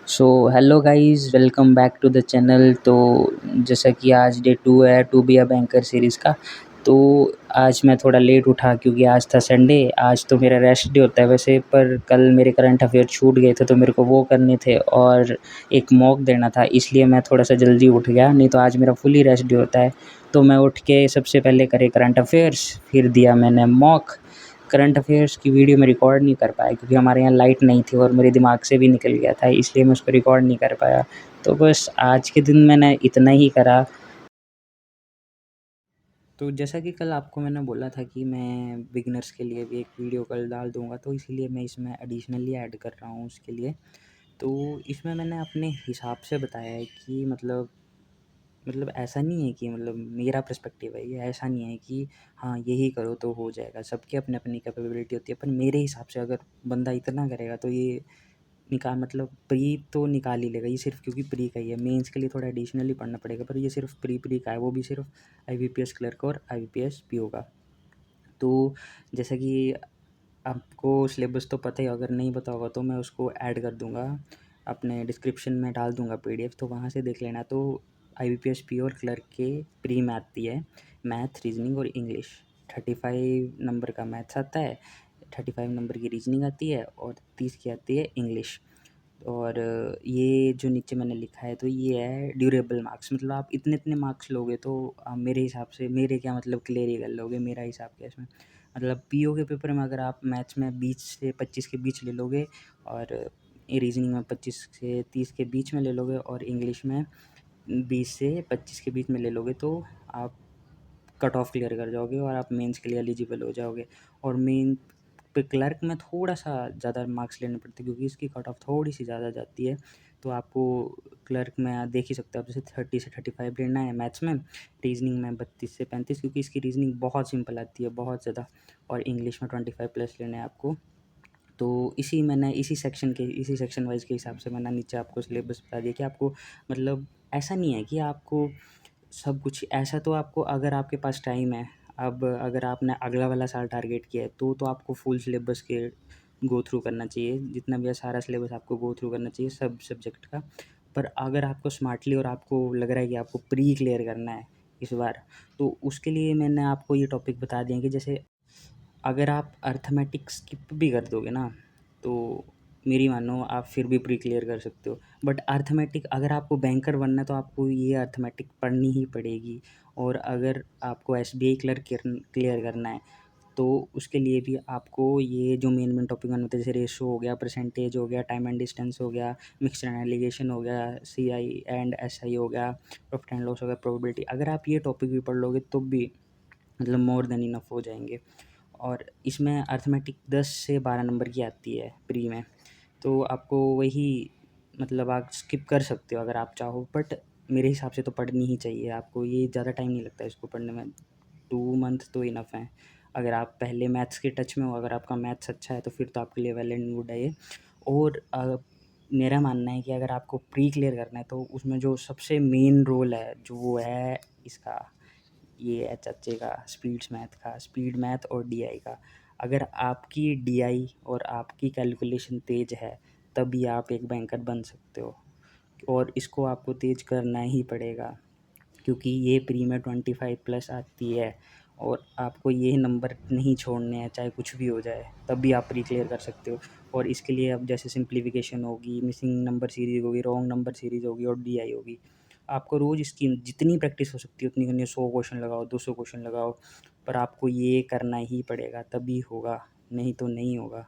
So hello guys, welcome back to the channel. तो जैसा कि आज डे 2 है to be a banker series का। तो आज मैं थोड़ा लेट उठा क्योंकि आज था संडे। आज तो मेरा रेस्ट डे होता है वैसे, पर कल मेरे करंट अफेयर छूट गए थे तो मेरे को वो करने थे और एक मॉक देना था, इसलिए मैं थोड़ा सा जल्दी उठ गया। नहीं तो आज मेरा फुली रेस्ट डे होता है। तो मैं उठ के सबसे पहले करे करंट अफेयर्स, फिर दिया मैंने मॉक। करंट अफेयर्स की वीडियो में रिकॉर्ड नहीं कर पाया क्योंकि हमारे यहाँ लाइट नहीं थी और मेरे दिमाग से भी निकल गया था, इसलिए मैं उसको रिकॉर्ड नहीं कर पाया। तो बस आज के दिन मैंने इतना ही करा। तो जैसा कि कल आपको मैंने बोला था कि मैं बिगिनर्स के लिए भी एक वीडियो कल डाल दूँगा, तो इसीलिए मैं इसमें एडिशनली ऐड कर रहा हूँ उसके लिए। तो इसमें मैंने अपने हिसाब से बताया है कि मतलब ऐसा नहीं है कि मतलब मेरा पर्सपेक्टिव है ये, ऐसा नहीं है कि हाँ यही करो तो हो जाएगा। सबकी अपनी अपनी कैपेबिलिटी होती है, पर मेरे हिसाब से अगर बंदा इतना करेगा तो ये निकाल मतलब प्री तो निकाल ही लेगा ये, सिर्फ क्योंकि प्री का ही है। मेंस के लिए थोड़ा एडिशनली पढ़ना पड़ेगा, पर ये सिर्फ प्री का है, वो भी सिर्फ IBPS क्लर्क और IBPS PO का। तो जैसा कि आपको सिलेबस तो पता ही, अगर नहीं पता होगा तो मैं उसको ऐड कर दूंगा, अपने डिस्क्रिप्शन में डाल दूंगा PDF, तो वहाँ से देख लेना। तो IBPS PO और क्लर्क के प्री में आती है मैथ, रीजनिंग और इंग्लिश। 35 नंबर का मैथ्स आता है, 35 नंबर की रीजनिंग आती है और 30 की आती है इंग्लिश। और ये जो नीचे मैंने लिखा है तो ये है ड्यूरेबल मार्क्स। मतलब आप इतने इतने मार्क्स लोगे तो मेरे हिसाब से, मेरे क्या मतलब क्लियर ही कर लोगे, मेरा हिसाब क्या इसमें। मतलब PO के पेपर में अगर आप मैथ्स में 20 से 25 के बीच ले लोगे, और रीजनिंग में 25 से 30 के बीच में ले लोगे, और इंग्लिश में 20 से 25 के बीच में ले लोगे, तो आप कट ऑफ क्लियर कर जाओगे और आप मेंस के लिए एलिजिबल हो जाओगे। और मेन पे क्लर्क में थोड़ा सा ज़्यादा मार्क्स लेने पड़ते हैं क्योंकि इसकी कट ऑफ थोड़ी सी ज़्यादा जाती है। तो आपको क्लर्क में आप देख ही सकते हो, आप जैसे 30 से 35 लेना है मैथ्स में, रीजनिंग में 32 से 35, क्योंकि इसकी रीजनिंग बहुत सिंपल आती है, बहुत ज़्यादा। और इंग्लिश में 25+ लेने हैं आपको। तो इसी सेक्शन वाइज के हिसाब से मैंने नीचे आपको सिलेबस बता दिया कि आपको मतलब ऐसा नहीं है कि आपको सब कुछ ऐसा। तो आपको, अगर आपके पास टाइम है, अब अगर आपने अगला वाला साल टारगेट किया है तो आपको फुल सिलेबस के गो थ्रू करना चाहिए, जितना भी है सारा सिलेबस आपको गो थ्रू करना चाहिए सब सब्जेक्ट का। पर अगर आपको स्मार्टली और आपको लग रहा है कि आपको प्री क्लियर करना है इस बार, तो उसके लिए मैंने आपको ये टॉपिक बता दिए कि जैसे अगर आप अर्थमेटिक स्किप भी कर दोगे ना, तो मेरी मानो आप फिर भी प्री क्लियर कर सकते हो। बट अर्थमेटिक, अगर आपको बैंकर बनना है तो आपको ये अर्थमेटिक पढ़नी ही पड़ेगी। और अगर आपको SBI क्लर्क क्लियर करना है तो उसके लिए भी आपको ये जो मेन मेन टॉपिक बनते हैं, जैसे रेशो हो गया, परसेंटेज हो गया, टाइम एंड डिस्टेंस हो गया, मिक्सड एंड एलिगेशन हो गया, CI एंड SI हो गया, प्रॉफिट एंड लॉस हो गया, प्रोबेबिलिटी, अगर आप ये टॉपिक भी पढ़ लोगे तो भी मतलब मोर देन इनफ हो जाएंगे। और इसमें अर्थमेटिक 10 से 12 नंबर की आती है प्री में, तो आपको वही मतलब आप स्किप कर सकते हो अगर आप चाहो। बट मेरे हिसाब से तो पढ़नी ही चाहिए आपको, ये ज़्यादा टाइम नहीं लगता है इसको पढ़ने में, 2 मंथ तो इनफ है। अगर आप पहले मैथ्स के टच में हो, अगर आपका मैथ्स अच्छा है तो फिर तो आपके लिए वेल एंड गुड है ये। और मेरा मानना है कि अगर आपको प्री क्लियर करना है तो उसमें जो सबसे मेन रोल है जो वो है इसका, ये है चच्चे का, स्पीड मैथ और DI का। अगर आपकी DI और आपकी कैलकुलेशन तेज है तभी आप एक बैंकर बन सकते हो, और इसको आपको तेज करना ही पड़ेगा क्योंकि ये प्री में 25+ आती है। और आपको ये नंबर नहीं छोड़ने हैं चाहे कुछ भी हो जाए, तब भी आप प्री क्लियर कर सकते हो। और इसके लिए अब जैसे सिंप्लीफिकेशन होगी, मिसिंग नंबर सीरीज होगी, रॉन्ग नंबर सीरीज होगी और DI होगी। आपको रोज़ इसकी जितनी प्रैक्टिस हो सकती है उतनी करनी है, 100 क्वेश्चन लगाओ, 200 क्वेश्चन लगाओ, पर आपको ये करना ही पड़ेगा तभी होगा, नहीं तो नहीं होगा।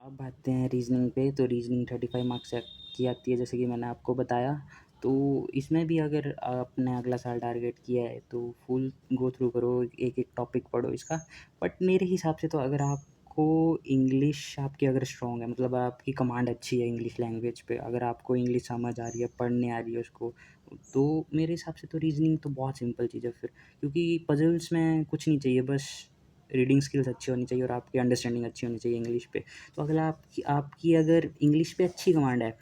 अब आते हैं रीजनिंग पे। तो रीजनिंग 35 मार्क्स की आती है, जैसे कि मैंने आपको बताया। तो इसमें भी अगर आपने अगला साल टारगेट किया है तो फुल गो थ्रू करो, एक एक टॉपिक पढ़ो इसका। बट मेरे हिसाब से तो अगर आपको इंग्लिश आपकी अगर स्ट्रॉन्ग है, मतलब आपकी कमांड अच्छी है इंग्लिश लैंग्वेज पे, अगर आपको इंग्लिश समझ आ रही है, पढ़ने आ रही है उसको, तो मेरे हिसाब से तो रीजनिंग तो बहुत सिंपल चीज़ है फिर। क्योंकि पजल्स में कुछ नहीं चाहिए, बस रीडिंग स्किल्स अच्छी होनी चाहिए और आपकी अंडरस्टैंडिंग अच्छी होनी चाहिए इंग्लिश पे। तो अगर आपकी अगर इंग्लिश पे अच्छी कमांड है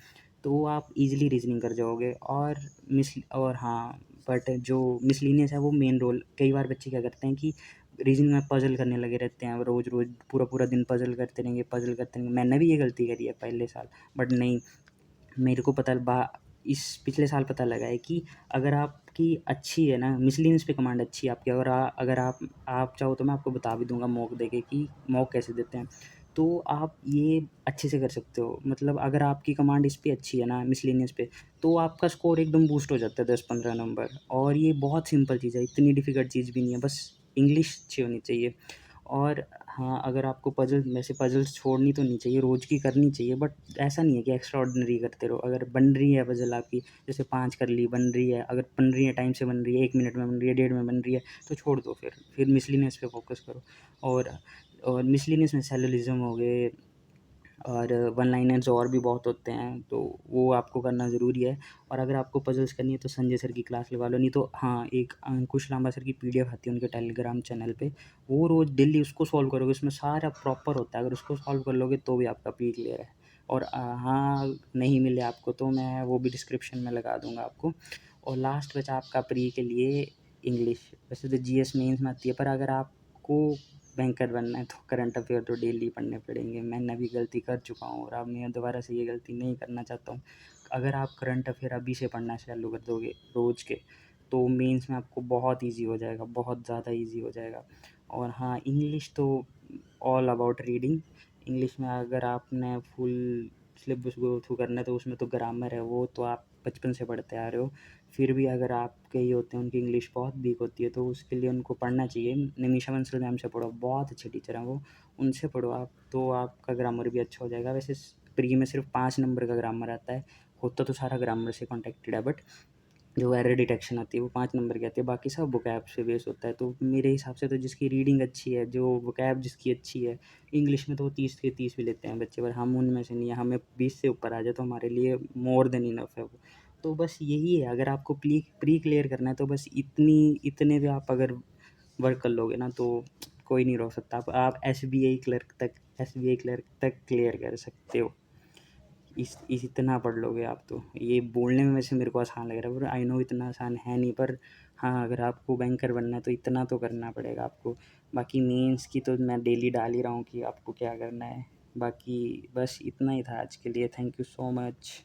तो आप इजीली रीजनिंग कर जाओगे। और हाँ, बट जो मिसलिनियस है वो मेन रोल, कई बार बच्चे क्या करते हैं कि रीजनिंग में पजल करने लगे रहते हैं, रोज़ रोज़ पूरा पूरा दिन पजल करते रहेंगे, मैंने भी ये गलती करी है पहले साल। बट नहीं, मेरे को पता बा इस पिछले साल पता लगा है कि अगर आपकी अच्छी है ना, मिसलिनियस पे कमांड अच्छी है आपकी, अगर आप चाहो तो मैं आपको बता भी दूँगा मॉक देके कि मॉक कैसे देते हैं। तो आप ये अच्छे से कर सकते हो। मतलब अगर आपकी कमांड इस पे अच्छी है ना, मिसलेनियस पे, तो आपका स्कोर एकदम बूस्ट हो जाता है 10-15 नंबर। और ये बहुत सिंपल चीज़ है, इतनी डिफ़िकल्ट चीज़ भी नहीं है, बस इंग्लिश अच्छी होनी चाहिए। और हाँ, अगर आपको वैसे पज़ल्स छोड़नी तो नहीं चाहिए, रोज़ की करनी चाहिए, बट ऐसा नहीं है कि एक्स्ट्राऑर्डिनरी करते रहो। अगर बन रही है पज़ल आपकी, जैसे 5 कर ली, बन रही है, अगर बन रही है, टाइम से बन रही है, 1 मिनट में बन रही है, डेढ़ में बन रही है, तो छोड़ दो फिर मिसलेनियस पे फ़ोकस करो। और और मिसलेनियस में सैलोलिज़्म हो गए, और वन लाइनर्स और भी बहुत होते हैं, तो वो आपको करना ज़रूरी है। और अगर आपको पज़ल्स करनी है तो संजय सर की क्लास लगा लो, नहीं तो हाँ, एक अंकुश लांबा सर की पीडीएफ आती है उनके टेलीग्राम चैनल पे, वो रोज़ डेली उसको सॉल्व करोगे, उसमें सारा प्रॉपर होता है, अगर उसको सॉल्व कर लोगे तो भी आपका प्री क्लियर है। और हाँ, नहीं मिले आपको तो मैं वो भी डिस्क्रिप्शन में लगा दूँगा आपको। और लास्ट बचा आपका प्री के लिए इंग्लिश। वैसे तो जीएस मेंस में आती है, पर अगर आपको बैंकर बनना है तो करंट अफेयर तो डेली पढ़ने पड़ेंगे। मैंने अभी गलती कर चुका हूँ और अब मैं दोबारा से ये गलती नहीं करना चाहता हूँ। अगर आप करंट अफेयर अभी से पढ़ना चालू कर दोगे रोज़ के, तो मेंस में आपको बहुत ईज़ी हो जाएगा, बहुत ज़्यादा ईज़ी हो जाएगा। और हाँ, इंग्लिश तो ऑल अबाउट रीडिंग। इंग्लिश में अगर आपने फुल सिलेबस गो थ्रू करना है तो उसमें तो ग्रामर है, वो तो आप बचपन से पढ़ते आ रहे हो। फिर भी अगर आपके ये होते हैं, उनकी इंग्लिश बहुत वीक होती है, तो उसके लिए उनको पढ़ना चाहिए। निमिषा बंसल मैम से पढ़ो, बहुत अच्छे टीचर हैं वो, उनसे पढ़ो आप, तो आपका ग्रामर भी अच्छा हो जाएगा। वैसे प्री में सिर्फ 5 नंबर का ग्रामर आता है, होता तो सारा ग्रामर से कॉन्टेक्टेड है, बट जो एरर डिटेक्शन आती है वो 5 नंबर की आती है, बाकी सब वोकैब से बेस होता है। तो मेरे हिसाब से तो जिसकी रीडिंग अच्छी है, जो वोकैब जिसकी अच्छी है, इंग्लिश में तो वो 30 के 30 भी लेते हैं बच्चे, पर हम उनमें से नहीं है। हमें 20 से ऊपर आ जाए तो हमारे लिए मोर देन इनफ है वो। तो बस यही है, अगर आपको प्री क्लियर करना है तो बस इतने पे आप अगर वर्क कर लोगे ना, तो कोई नहीं रोक सकता। आप एसबीआई क्लर्क तक क्लियर कर सकते हो। इस इतना पढ़ लोगे आप तो। ये बोलने में वैसे मेरे को आसान लग रहा है, पर आई नो इतना आसान है नहीं। पर हाँ, अगर आपको बैंकर बनना है तो इतना तो करना पड़ेगा आपको। बाकी मेंस की तो मैं डेली डाल ही रहा हूँ कि आपको क्या करना है। बाकी बस इतना ही था आज के लिए। Thank you so much.